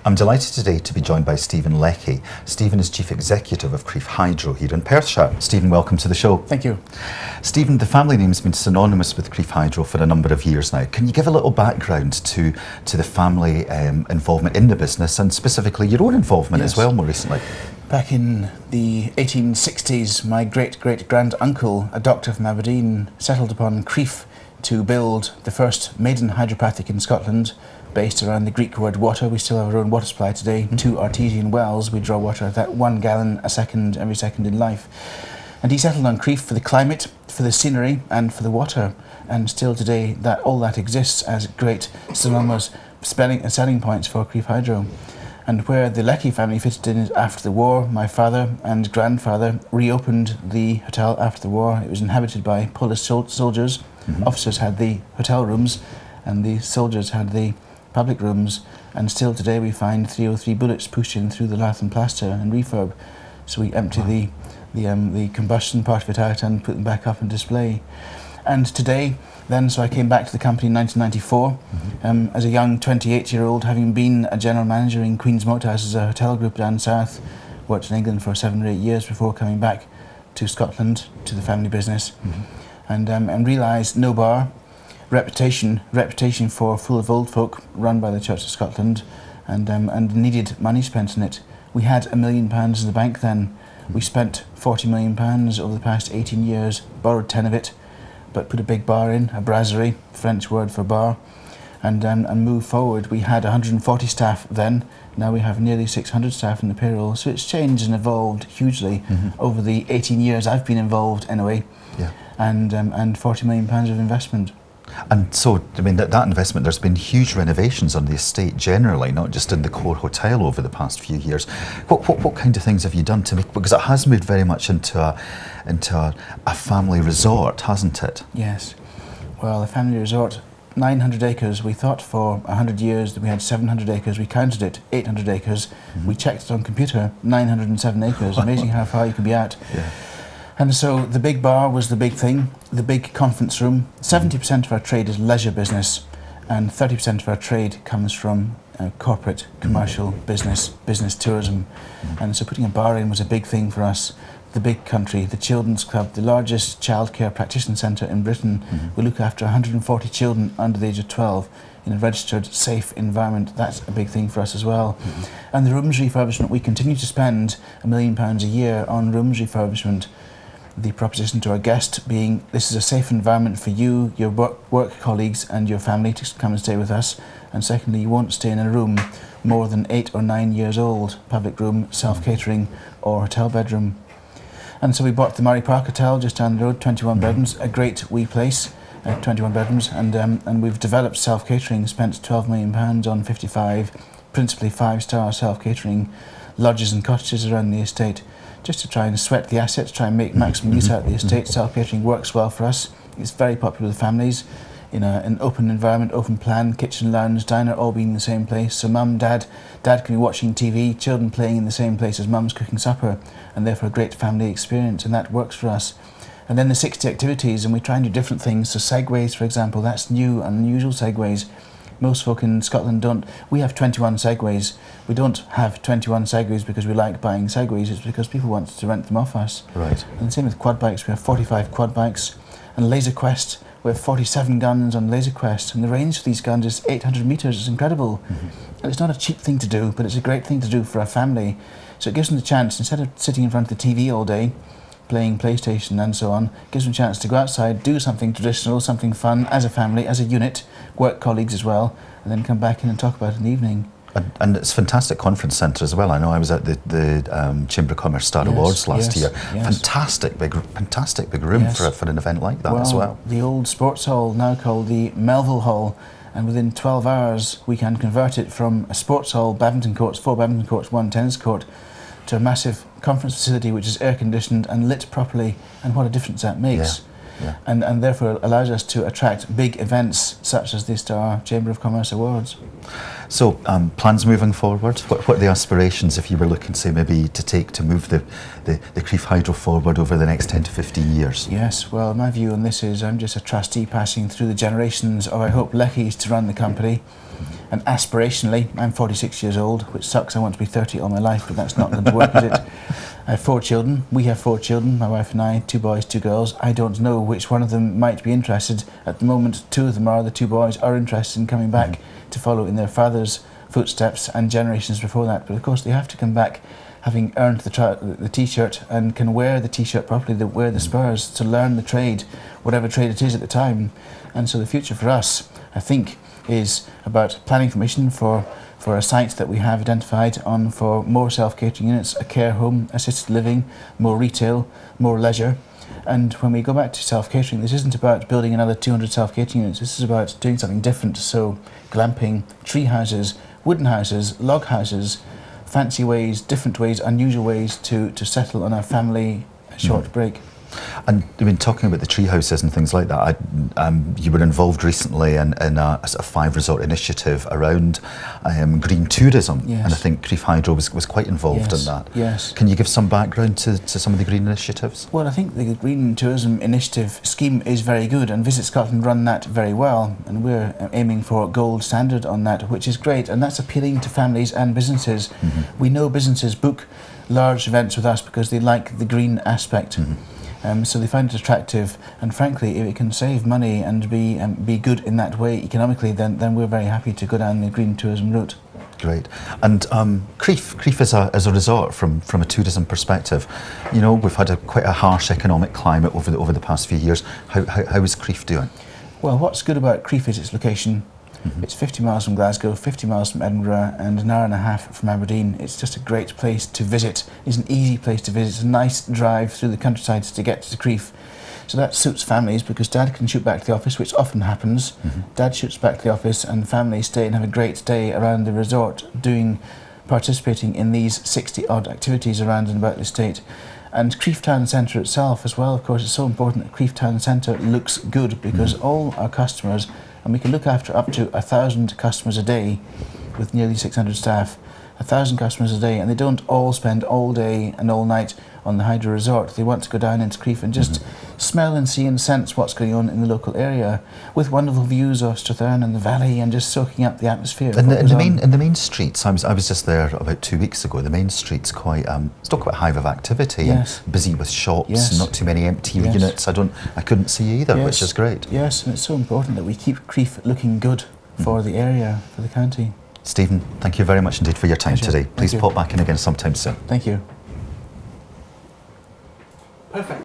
I'm delighted today to be joined by Stephen Leckie. Stephen is Chief Executive of Crieff Hydro here in Perthshire. Stephen, welcome to the show. Thank you. Stephen, the family name has been synonymous with Crieff Hydro for a number of years now. Can you give a little background to the family involvement in the business and specifically your own involvement as well more recently? Back in the 1860s, my great-great-grand-uncle, a doctor from Aberdeen, settled upon Crieff to build the first maiden hydropathic in Scotland, based around the Greek word water. We still have our own water supply today, 2 artesian wells. We draw water at 1 gallon a second, every second in life. And he settled on Crieff for the climate, for the scenery and for the water. And still today, all that exists as great synonymous selling points for Crieff Hydro. And where the Leckie family fitted in after the war, my father and grandfather reopened the hotel after the war. It was inhabited by Polish soldiers. Officers had the hotel rooms and the soldiers had the public rooms, and still today we find 303 bullets pushed in through the lath and plaster and refurb. So we empty the combustion part of it out and put them back up on display. And today, so I came back to the company in 1994 as a young 28-year-old, having been a general manager in Queen's Moathouse as a hotel group down south, worked in England for 7 or 8 years before coming back to Scotland, to the family business, and realised no bar, reputation for full of old folk run by the Church of Scotland, and needed money spent on it. We had £1 million in the bank then. We spent £40 million over the past 18 years, borrowed 10 of it, but put a big bar in, a brasserie, French word for bar, and moved forward. We had 140 staff then. Now we have nearly 600 staff in the payroll. So it's changed and evolved hugely over the 18 years I've been involved anyway. Yeah. And £40 million of investment. And so, I mean, that investment, there's been huge renovations on the estate generally, not just in the core hotel over the past few years. What kind of things have you done to make, because it has moved very much into a family resort, hasn't it? Yes. Well, a family resort, 900 acres. We thought for 100 years that we had 700 acres. We counted it, 800 acres. We checked it on computer, 907 acres. Amazing how far you can be out. Yeah. And so the big bar was the big thing, the big conference room. 70% of our trade is leisure business, and 30% of our trade comes from corporate, commercial business tourism. And so putting a bar in was a big thing for us. The big country, the Children's Club, the largest childcare practitioner centre in Britain. We look after 140 children under the age of 12 in a registered, safe environment. That's a big thing for us as well. And the rooms refurbishment, we continue to spend £1 million a year on rooms refurbishment. The proposition to our guest being, this is a safe environment for you, your work colleagues and your family to come and stay with us. And secondly, you won't stay in a room more than 8 or 9 years old, public room, self-catering or hotel bedroom. And so we bought the Murray Park Hotel just down the road, 21 bedrooms, a great wee place, 21 bedrooms, and we've developed self-catering, spent £12 million on 55, principally 5-star self-catering lodges and cottages around the estate, just to try and sweat the assets, try and make maximum use out of the estate. Self-catering works well for us. It's very popular with families in an open environment, open plan, kitchen, lounge, diner, all being in the same place. So mum, dad can be watching TV, children playing in the same place as mum's cooking supper, and therefore a great family experience, and that works for us. And then the 60 activities, and we try and do different things. So segways, for example, that's new, unusual segways. Most folk in Scotland don't. We have 21 segways. We don't have 21 segways because we like buying segways, it's because people want to rent them off us. Right. And the same with quad bikes, we have 45 quad bikes. And Laser Quest, we have 47 guns on Laser Quest, and the range for these guns is 800 metres, it's incredible. And it's not a cheap thing to do, but it's a great thing to do for a family. So it gives them the chance, instead of sitting in front of the TV all day, playing PlayStation and so on, gives them a chance to go outside, do something traditional, something fun as a family, as a unit, work colleagues as well, and then come back in and talk about it in the evening. And it's a fantastic conference centre as well. I know I was at the Chamber of Commerce Star Awards last year. Fantastic big room for an event like that as well. The old sports hall, now called the Melville Hall, and within 12 hours we can convert it from a sports hall, badminton courts, 4 badminton courts, 1 tennis court, to a massive conference facility which is air conditioned and lit properly, and what a difference that makes. And therefore allows us to attract big events such as the Star Chamber of Commerce Awards. So plans moving forward, what are the aspirations if you were looking, say, maybe to move the Crieff Hydro forward over the next 10 to 15 years? Yes, well, my view on this is I'm just a trustee passing through the generations of, I hope, Leckies to run the company. And aspirationally, I'm 46 years old, which sucks. I want to be 30 all my life, but that's not going to work, is it? I have 4 children. We have 4 children, my wife and I, 2 boys, 2 girls. I don't know which one of them might be interested. At the moment, 2 of them are, the 2 boys are interested in coming back to follow in their father's footsteps and generations before that. But of course, they have to come back having earned the T-shirt and can wear the T-shirt properly, wear the spurs to learn the trade, whatever trade it is at the time. And so the future for us, I think, is about planning permission for a site that we have identified on for more self-catering units, a care home, assisted living, more retail, more leisure. And when we go back to self-catering, this isn't about building another 200 self-catering units, this is about doing something different. So glamping, tree houses, wooden houses, log houses, fancy ways, different ways, unusual ways to settle on a family short break. And I mean, talking about the tree houses and things like that, you were involved recently in a sort of 5-resort initiative around green tourism, yes. And I think Crieff Hydro was quite involved yes. in that. Yes. Can you give some background to some of the green initiatives? Well, I think the Green Tourism Initiative scheme is very good, and Visit Scotland run that very well, and we're aiming for gold standard on that, which is great, and that's appealing to families and businesses. We know businesses book large events with us because they like the green aspect. So they find it attractive, and frankly, if it can save money and be good in that way economically, then we're very happy to go down the green tourism route. Great. And Crieff is a resort from a tourism perspective. You know, we've had quite a harsh economic climate over the past few years. How is Crieff doing? Well, what's good about Crieff is its location. It's 50 miles from Glasgow, 50 miles from Edinburgh, and an hour and a half from Aberdeen. It's just a great place to visit. It's an easy place to visit. It's a nice drive through the countryside to get to Crieff. So that suits families because Dad can shoot back to the office, which often happens. Dad shoots back to the office and families stay and have a great day around the resort participating in these 60-odd activities around and about the estate. And Crieff Town Centre itself as well, of course, it's so important that Crieff Town Centre looks good because all our customers, and we can look after up to 1,000 customers a day with nearly 600 staff, 1,000 customers a day, and they don't all spend all day and all night on the Hydro Resort. They want to go down into Crieff and just smell and see and sense what's going on in the local area with wonderful views of Strathern and the valley and just soaking up the atmosphere. In the main streets, I was just there about 2 weeks ago. The main street's quite still quite a hive of activity, yes. and busy with shops, yes. not too many empty yes. units. I couldn't see either, yes. which is great. Yes, and it's so important that we keep Crieff looking good for the area, for the county. Stephen, thank you very much indeed for your time today. Please Thank you. pop back in again sometime soon. Thank you. Perfect.